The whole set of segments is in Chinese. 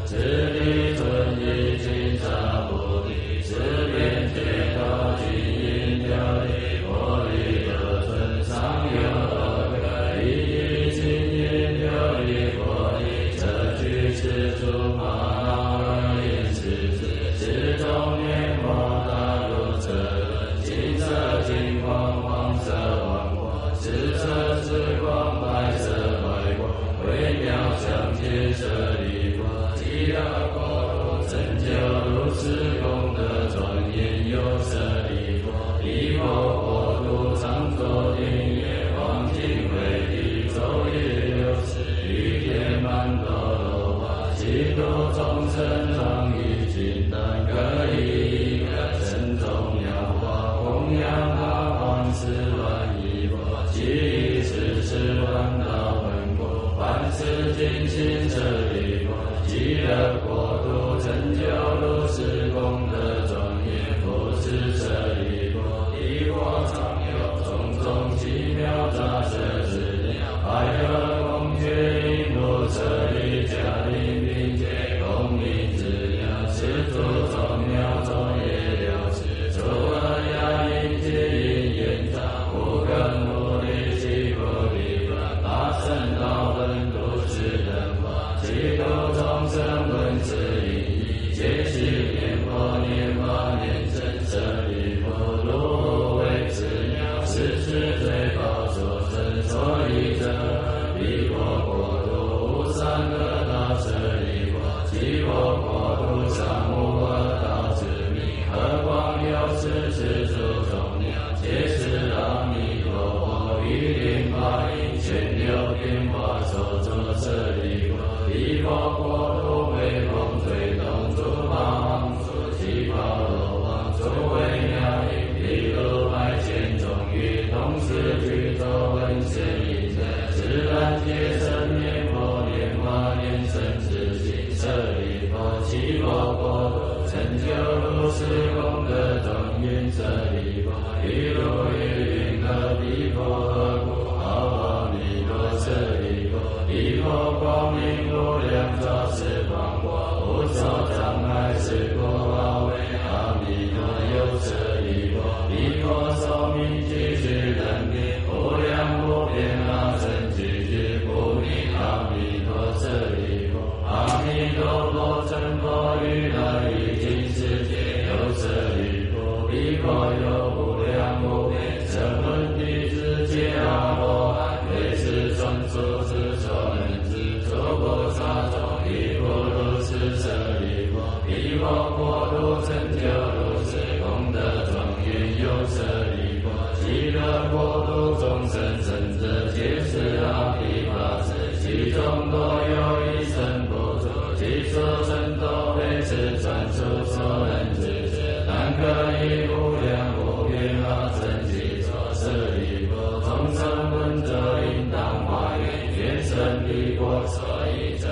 此地尊一金沙菩提，此遍皆道金银琉璃，玻璃得尊上有二个，一金银琉璃玻璃，这具是诸玛那罗因是指，是中念摩大如车轮，金色金光，黄色王光，紫色紫光，白色白光，微妙相见舍利弗，极乐国土成就如是功德庄严有舍利弗，离佛国土常作定业，黄金为地，昼夜六时，于天曼多罗花，其度众生常于金丹，各以一个身中妙花，供养他方四万亿佛，其一十万道本国，凡世尽心舍利弗，极乐国土成就如是功德庄严，复是舍利弗，彼国常有种种奇妙杂色之鸟，百合孔雀璎珞舍利迦陵，并且供明之鸟，是诸众鸟众也了知，诸恶亚音皆因言障，无根无力其不离法，大乘道本度是人法，其度众生闻是因义，皆是念佛念法念真舍利弗，如为此鸟，是最宝所生，所以者彼国国土无三恶道舍利弗，其国国土上无恶道之名，何况有是诸众鸟，皆是阿弥陀佛于灵法音全流变化所作舍利弗，彼国国土微风吹动，诸法王诸其宝罗王，诸微妙音毗卢百千种语，同时具足闻声音声，自然皆生念佛念法念僧之心，舍利弗，其国国土成就如是功德庄严，舍利弗，于如于云何彼佛何故号阿弥陀舍利弗，彼佛光明无量照十方国，无所障碍是故号为阿弥陀有舍利弗，彼佛寿命具是人民，无量无边阿僧具之故名阿弥陀舍利弗，阿弥陀佛成佛于来于今世界有舍利弗，彼佛有无量无边声闻弟子皆阿罗汉，为是传说之所能知，诸菩萨众亦复如是舍利弗，彼佛国土成就如是功德庄严有舍利弗，极乐国土众生生者皆是阿毗法师，其中多有一生不足，其所成多非是传说所能知之，但可以无量无边阿僧祇作舍利弗，众生闻者应当发愿，愿生彼国所依者，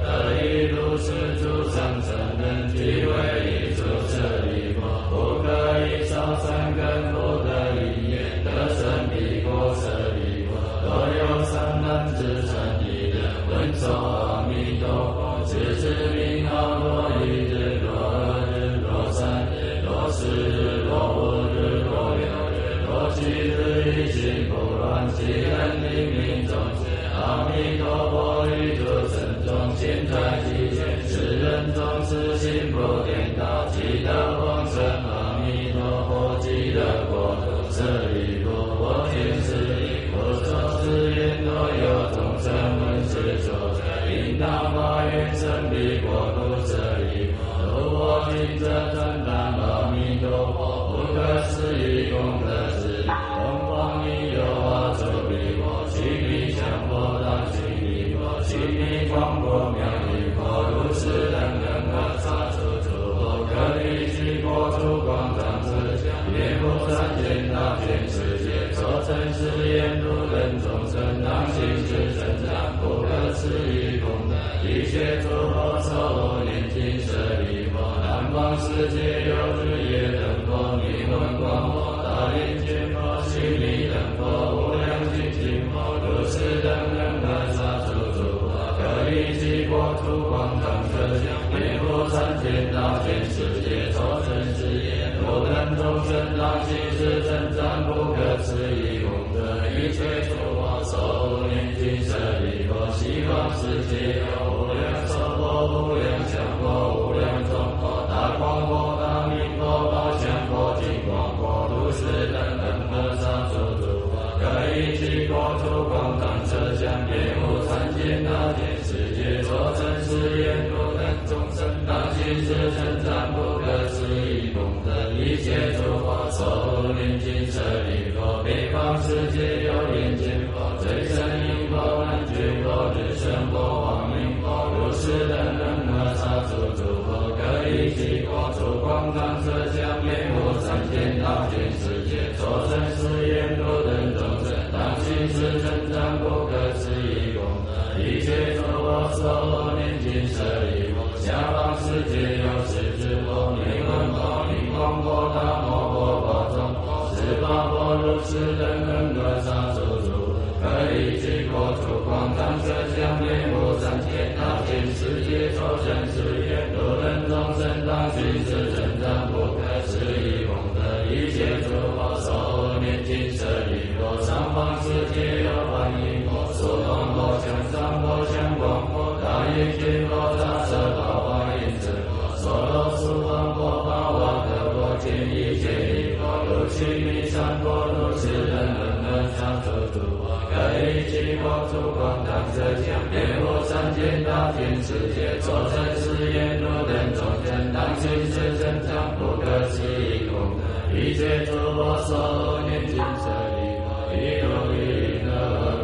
得以如是诸上乘人俱为一诸舍利弗，不可以少三根不得一言，得生彼国舍利弗，若有三难之成一人，闻说阿弥陀佛，自知名号若一日，若二日，若三日，若四日，若五日，若六日，若七日，一心不乱，其人灵明众生，阿弥陀佛于诸圣中现在其前，世人众是心不颠倒，即得往生阿弥陀佛极乐国土，舍利弗，我见是因，我所是言，若有众生闻是作者，应当发愿生彼国土，舍利弗，如我今者赞叹阿弥陀佛不可思议功德之力，东方明有阿周比佛，须弥相佛当须弥佛，须弥光国妙音佛，如是等人和刹处诸佛，可离其国土广藏之家，遍布三千大千世界，所成是言如人众生，当行之成长，不可思议功德，一切诸佛所念经舍利弗，南方世界有日夜等佛，名闻光佛，大眼见佛，须弥等佛，无量精进佛，如是等人和刹处诸佛，可离其国土广长舌相遍覆三千大千世界，作成是言若等众生当行识称赞不可思议功德，一切诸法受念尽舍利弗，西方世界有无量寿佛、无量相佛、无量众佛、大光佛、大明佛、宝相佛、金光佛、如是等等和尚诸诸佛，各一切国土广长舌相遍覆三千大千世界，作成是言若等众生当行识称赞不可思议功德，一切诸法受念尽舍利弗，北方世界有眼见佛、最胜音佛、难觉佛、日生佛、光明佛、如是等人和尚诸诸佛，各一切国土广长舌相遍覆三千大千世界，作成是言若等众生当行识称赞不可思议功德，一切诸法受念尽舍利弗，下方世界有十智佛、灭根佛、灵光佛、大摩佛、宝中佛、十方佛、如是等人和尚诸诸佛，各一切国土广长舌相遍覆三千大千世界，作成是言若等众生当行识称赞不可思议功德，一切诸法受念尽舍利弗，上方世界有观音佛、说方佛、向上佛、向光佛、大眼睛佛、大舍宝华严真佛、娑罗树方佛、巴瓦德佛、见一切一佛、如须弥山佛、如是等人和尚诸诸佛，各一切国土广长舌相遍覆三千大千世界，作成是言若等众生当行识称赞不可思议功德，一切诸佛受念尽舍利弗，一如云何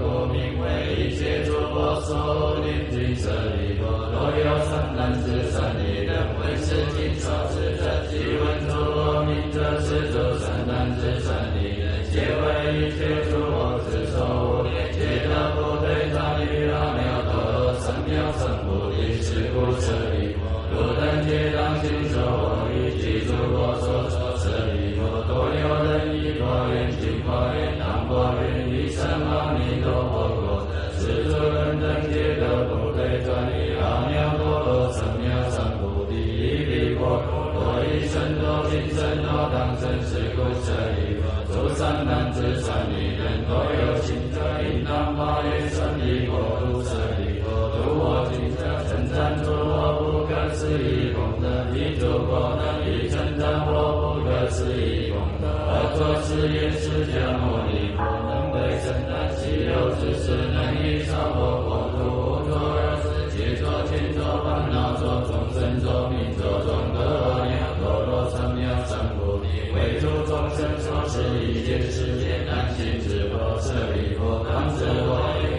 故名为一切诸佛受念尽舍利弗，若有三男子三女人闻是经说是者，即闻诸佛名者，是诸三男子三女人，皆为一切诸佛之所无念，皆得不对他于阿耨多罗三藐三菩提，是故舍利弗，汝等皆当信受我于其诸佛所说舍利弗，多有人以佛愿尽佛愿当佛愿以生阿弥陀佛国德，是诸人等皆得不对转于阿耨多罗三藐三菩提，一彼国土多一生多今生多当生，是故舍利弗，诸三男子三女人都有情者，应当发愿生彼国土，舍利弗，度我今者，称赞诸佛不可思议功德，一诸佛能以称赞我不可思议功德，而作是言释迦牟尼佛能为称赞，昔有之事能以少我国土，无作而世界作千作烦恼作众生作命作众德阿耨多罗三藐三菩提，为诸众生所示一切世界难行之佛，舍利弗，当知我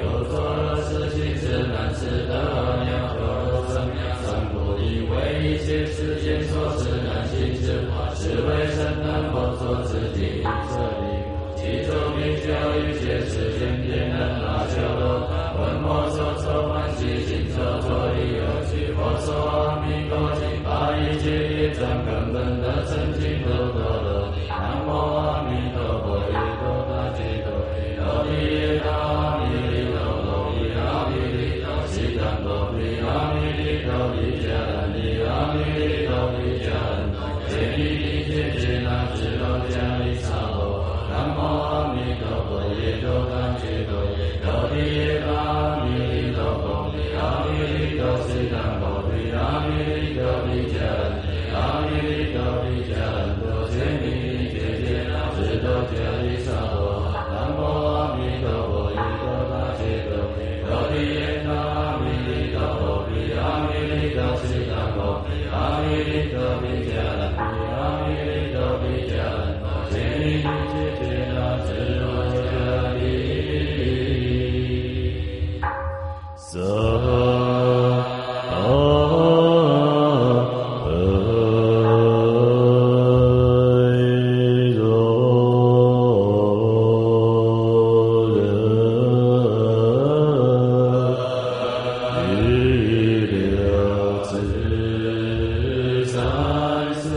有作而世行之难事得阿耨多罗三藐三菩提，为一切世界所示难行之法，是为甚难佛所知地舍利弗，其中名教一切世间遍能阿修罗他闻我所作欢喜心所作意而去，我说阿弥陀经，把一切业障根本的澄净度多罗尼，南无阿弥陀佛耶多那揭多耶罗尼耶那阿弥利多罗尼阿弥利多悉檀多毗阿弥利多毗迦兰尼阿弥利多毗迦兰多揭谛谛揭揭那智罗迦利萨罗，南无阿弥陀佛耶多那揭多耶罗尼耶那阿弥利多佛尼阿弥利多悉檀多毗阿弥利多毗迦兰尼阿弥利多毗迦兰多揭谛谛揭揭那智多迦利萨罗，南无阿弥陀佛耶多那揭多耶罗尼耶那阿弥利多佛毗阿弥利多悉檀多毗阿弥利多毗迦兰尼阿弥利多毗迦兰多揭谛谛揭揭那智多迦利萨。三世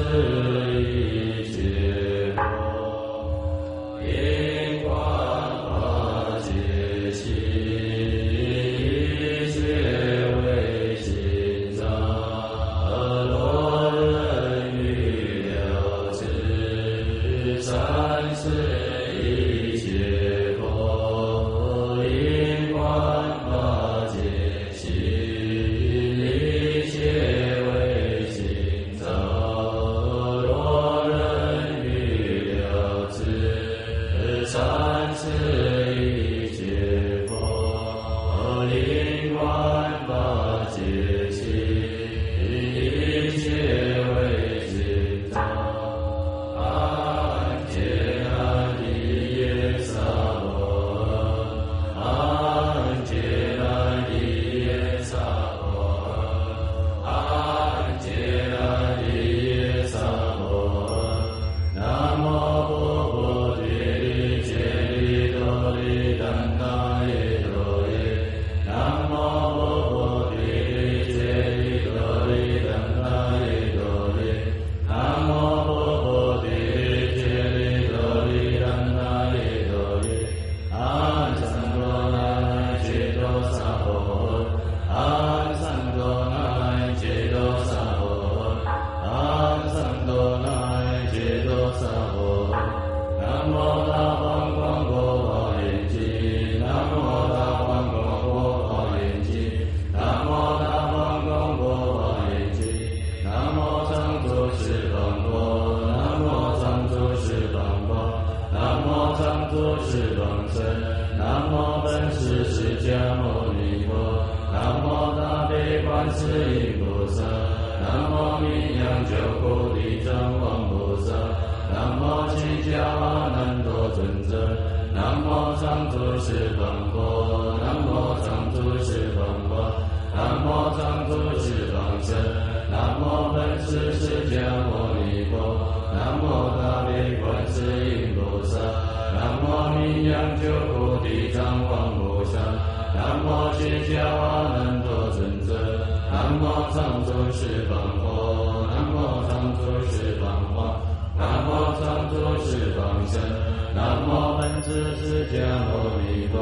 十方身。南无本师释迦牟尼佛。南无大悲观世音菩萨。南无名扬救苦地藏王菩萨。南无七教阿难多尊者。南无常住十方佛。南无常住十方法。南无常住十方身。南无本师释迦牟尼佛。南无大悲观世音菩萨。南无名扬救苦地藏王菩萨。南无七教阿难多尊者。南无常住十方佛。南无常住十方法。南无常住十方身。南无本师释迦牟尼佛。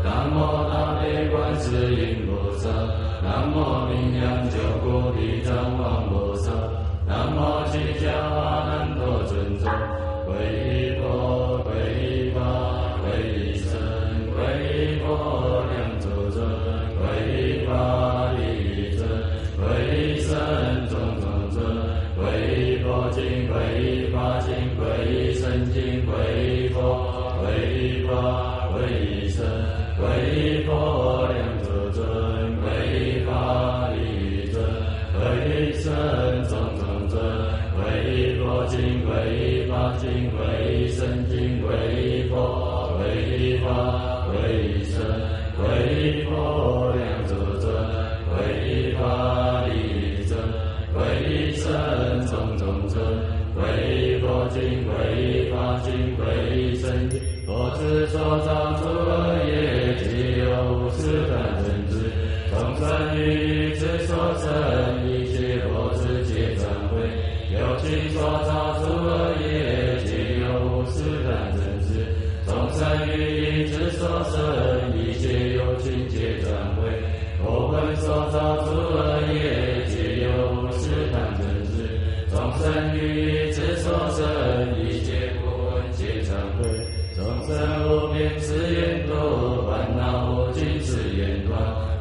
南无大悲观世音菩萨。南无名扬救苦地藏王菩萨。南无七教阿难多尊者。皈依佛，皈依法，皈依僧，皈依佛两足尊，皈依法利益尊，皈依僧种种尊，皈依佛经，皈依法经，皈依僧经，皈依佛，皈依法，皈依僧，皈依佛两足尊，皈依法利益尊，皈依僧种种尊，皈依佛经，皈依法经，皈依僧经，皈依佛，皈依法，皈依僧，皈依佛两足尊，皈依法利益尊，皈依僧种种尊，皈依佛经，皈依法经，皈依僧经。佛之所造诸恶业，皆有无始断真知。众生于意之所生，一切佛之皆忏悔。有情所造诸恶业，皆有无始断真知。众生于意之所生，一切有情皆忏悔。我本所造诸恶业，皆有无始断真知。众生于意之所生，一切不闻皆忏悔。众生无边誓愿度，烦恼无尽誓愿断，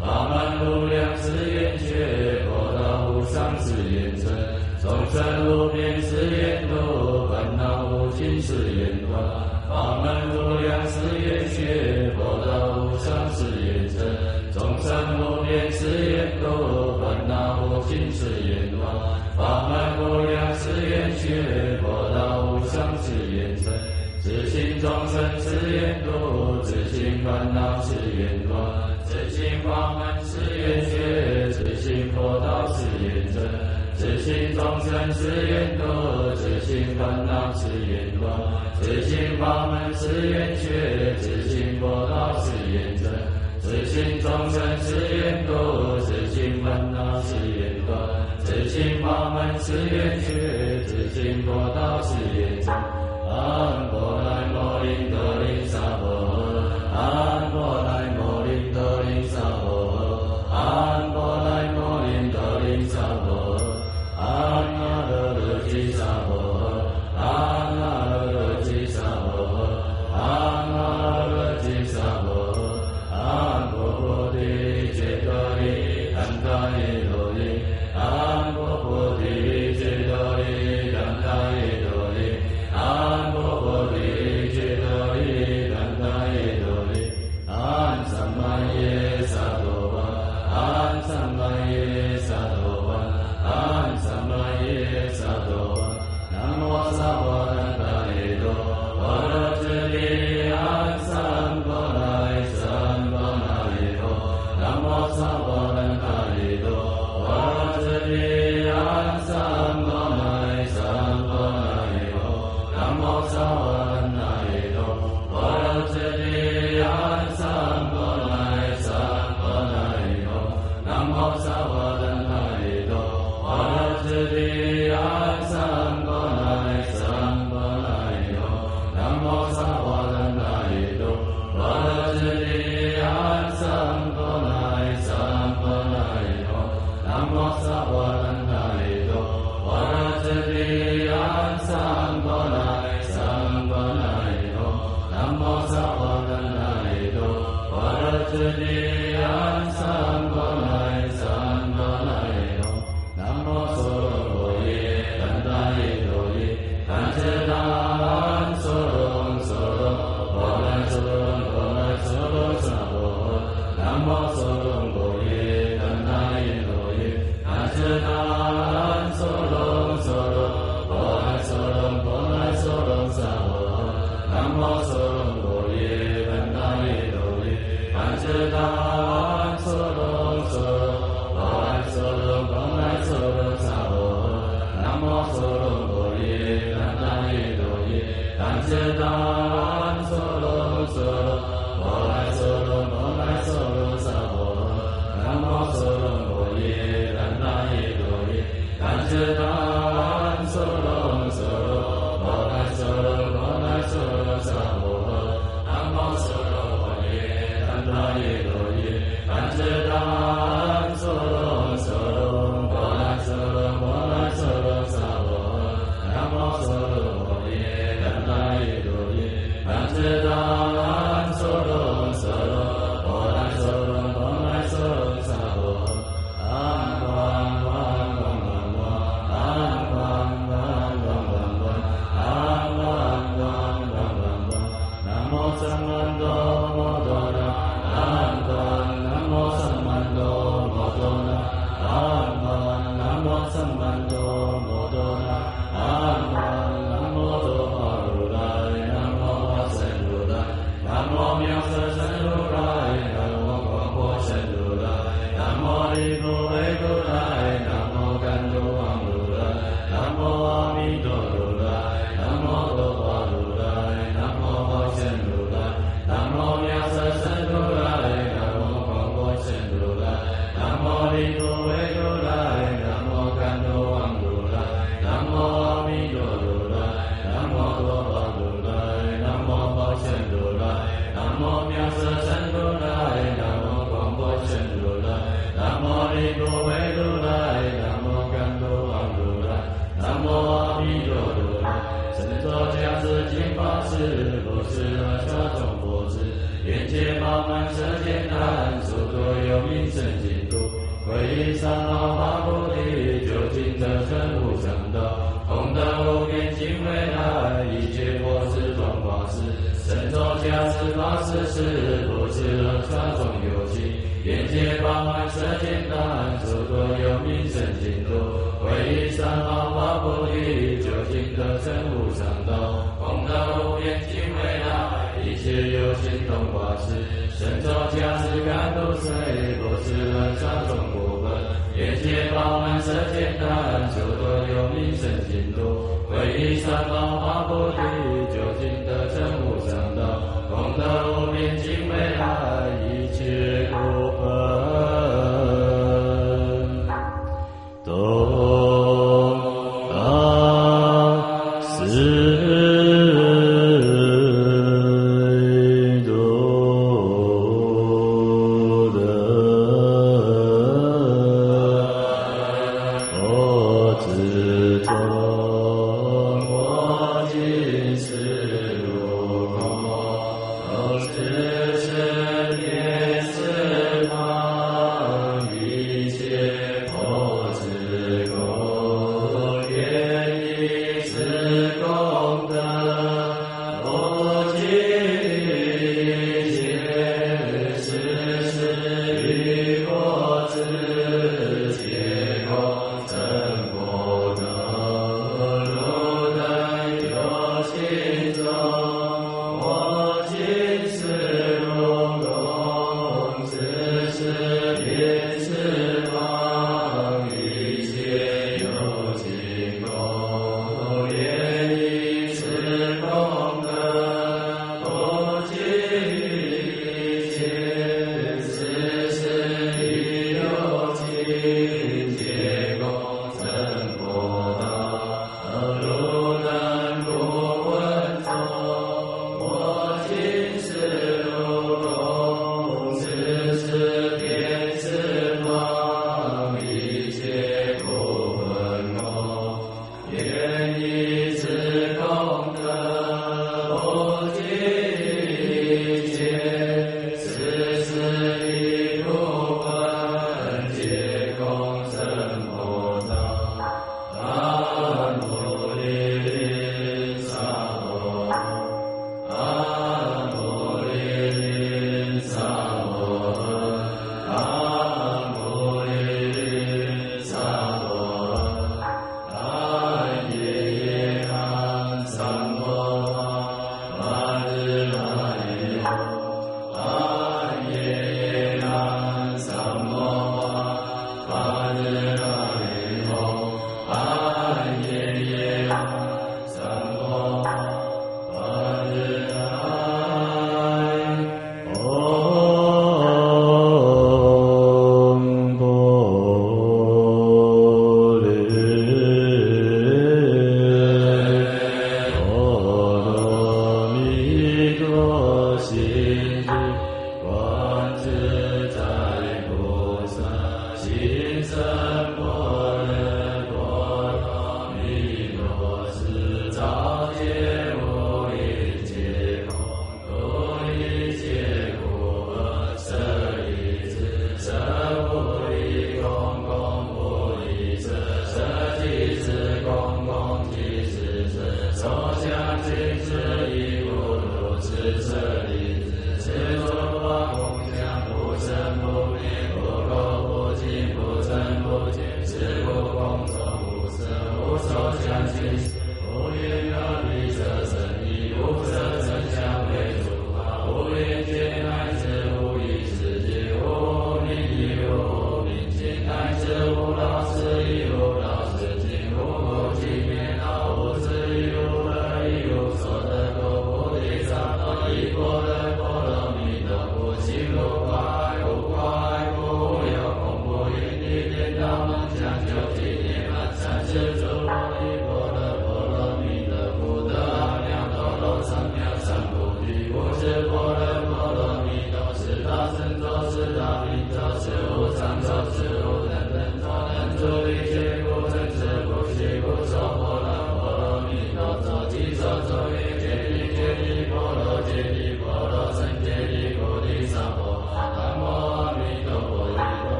法门无量誓愿学，佛道无上誓愿成。众生无边誓愿度，烦恼无尽誓愿断，法门无量誓愿学，佛道无上誓愿成。众生无边誓愿度，烦恼无尽誓愿断，法门无量誓愿学，佛道无上誓愿成。自性众生誓愿度，自性烦恼誓愿断，自性法门誓愿学，自性佛道誓愿成。自性众生誓愿度，自性烦恼誓愿断，自性法门誓愿学，自性佛道誓愿成。自性众生誓愿度，自性烦恼誓愿断，自性法门誓愿学，自性佛道誓愿成。阿婆来摩林德林萨婆诃，阿婆来摩林德林萨婆诃，阿婆来摩林德林萨婆诃，阿那勒勒吉萨婆诃，阿那勒勒吉萨婆诃，阿那勒吉萨婆诃，阿婆婆提揭多利甘达耶多利，阿婆婆提揭多利甘达耶多利，阿婆婆提揭多利甘达耶多利，安三满耶萨多巴，安三满耶萨多巴，安三满耶萨多巴，南无萨婆南达耶多，波罗揭利安三波那三波那耶多，南无萨婆南达耶多，波罗揭利安三波那三波那耶多，南无萨婆南达耶多，波罗揭利安三波那三波那耶多，南无萨婆南达耶多，波罗揭利安三波那三波那耶多，南无萨婆南达耶多，波罗揭利安三波那三波那耶多，南无萨婆南达耶多，波罗揭利安三波那三波那耶多，南无萨婆南达耶多，波罗揭利安三波那三波那耶多，南无梭罗耶怛达耶多耶，怛侄那怛梭罗波罗萨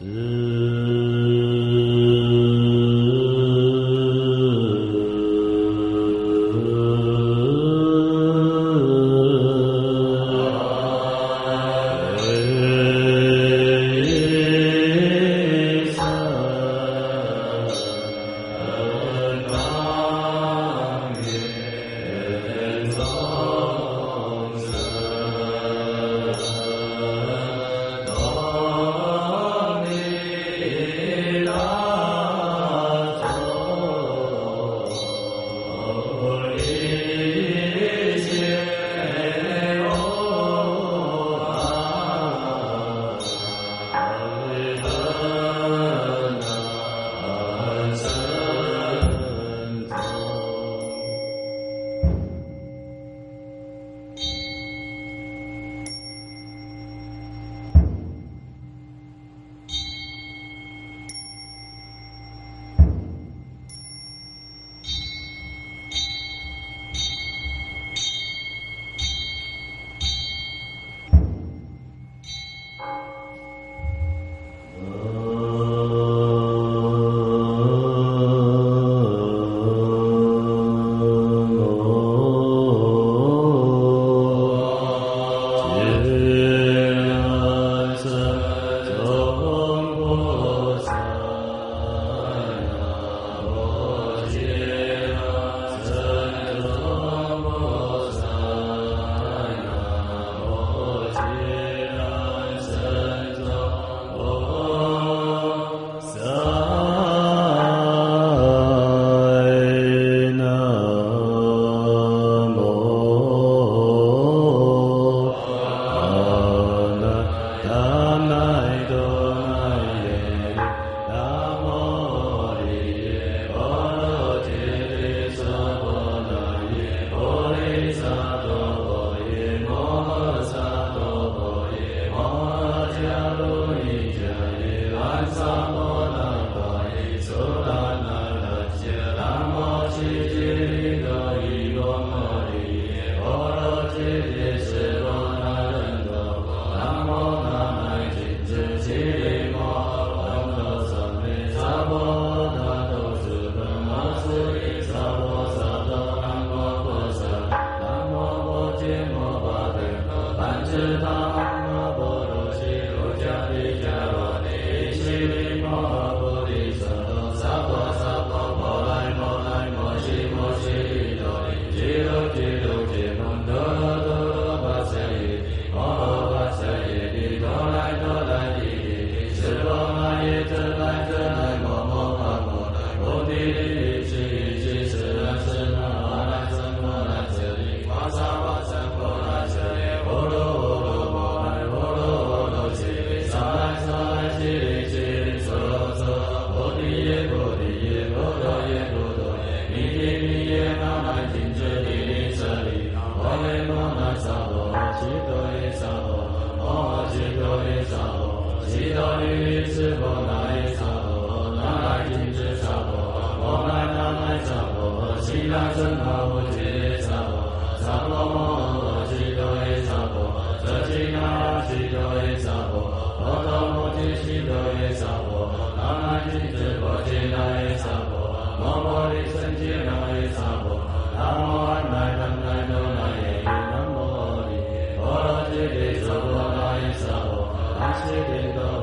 Nam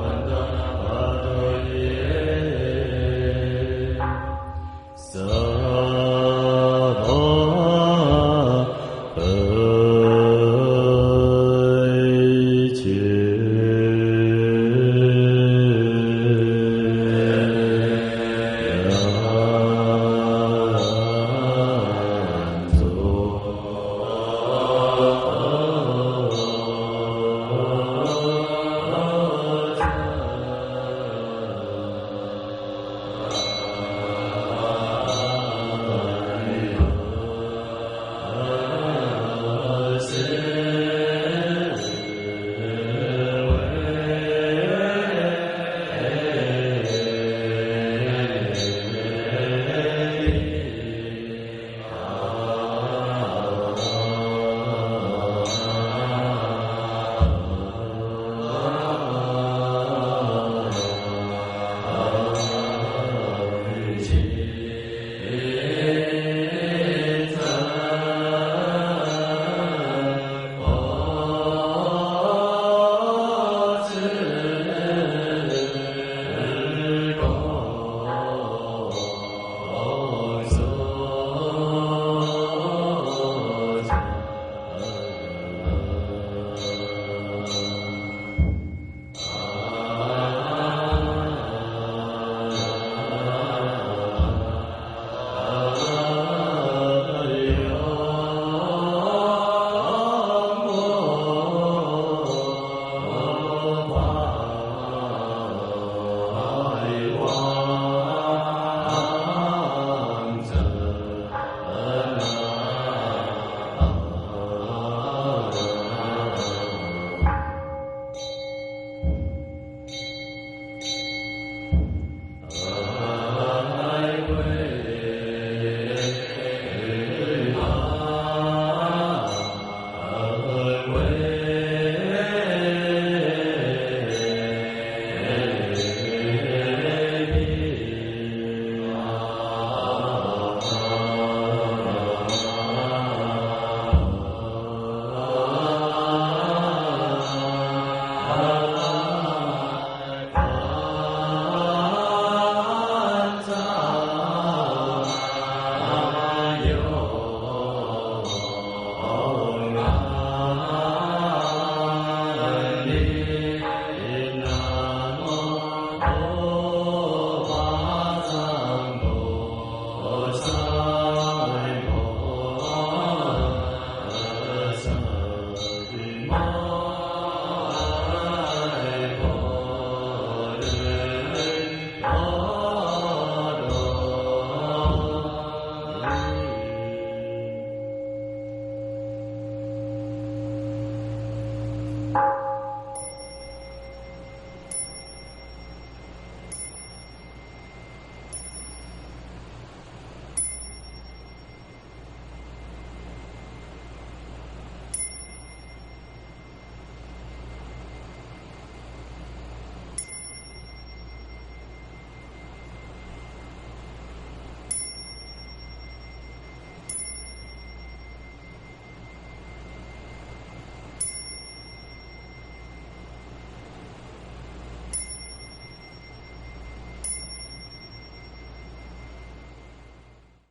mô